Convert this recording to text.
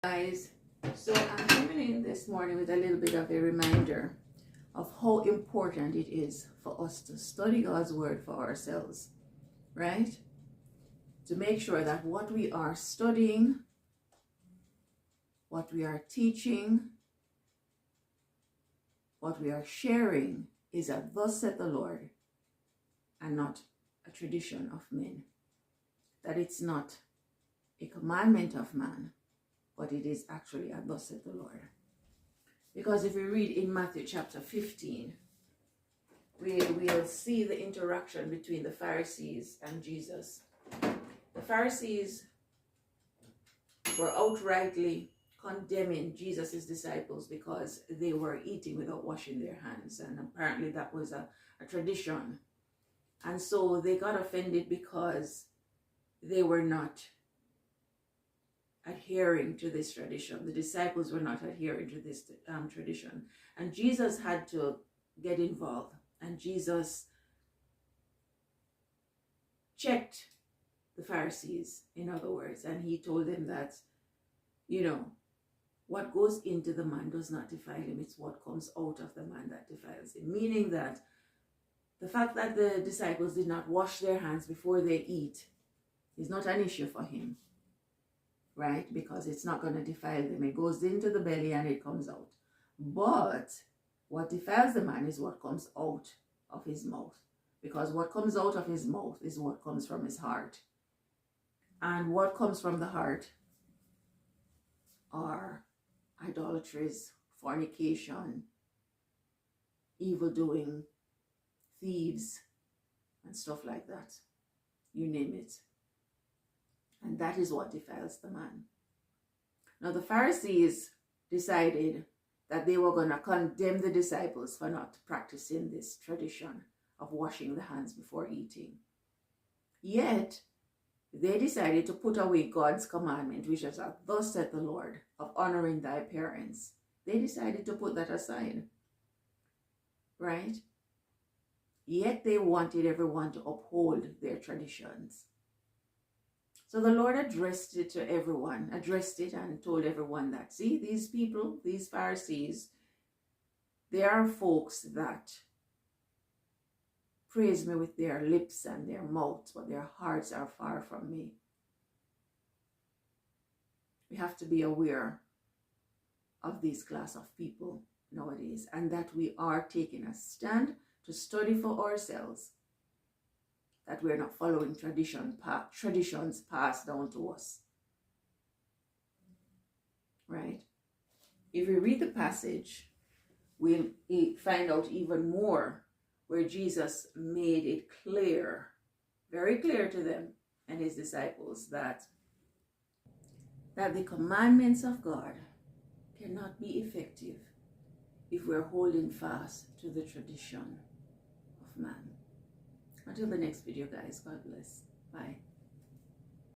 Guys, so I'm coming in this morning with a little bit of a reminder of how important it is for us to study God's word for ourselves, right? To make sure that what we are studying, what we are teaching, what we are sharing is a thus saith the Lord and not a tradition of men. That it's not a commandment of man, but it is actually a thus saith the Lord. Because if we read in Matthew chapter 15, we'll see the interaction between the Pharisees and Jesus. The Pharisees were outrightly condemning Jesus' disciples because they were eating without washing their hands, and apparently that was a tradition. And so they got offended because they were not adhering to this tradition. The disciples were not adhering to this tradition. And Jesus had to get involved. And Jesus checked the Pharisees, in other words. And he told them that, what goes into the man does not defile him. It's what comes out of the man that defiles him. Meaning that the fact that the disciples did not wash their hands before they eat is not an issue for him. Right? Because it's not going to defile them. It goes into the belly and it comes out. But what defiles the man is what comes out of his mouth. Because what comes out of his mouth is what comes from his heart. And what comes from the heart are idolatries, fornication, evil doing, thieves, and stuff like that. You name it. And that is what defiles the man. Now the Pharisees decided that they were going to condemn the disciples for not practicing this tradition of washing the hands before eating. Yet, they decided to put away God's commandment, which is, thus saith the Lord, of honoring thy parents. They decided to put that aside. Right? Yet they wanted everyone to uphold their traditions. So the Lord addressed it to everyone, and told everyone that, see, these people, these Pharisees, they are folks that praise me with their lips and their mouths, but their hearts are far from me. We have to be aware of this class of people nowadays, and that we are taking a stand to study for ourselves, that we're not following traditions passed down to us. Right? If we read the passage, we'll find out even more where Jesus made it clear, very clear to them and his disciples that the commandments of God cannot be effective if we're holding fast to the tradition of man. Until the next video, guys, God bless. Bye.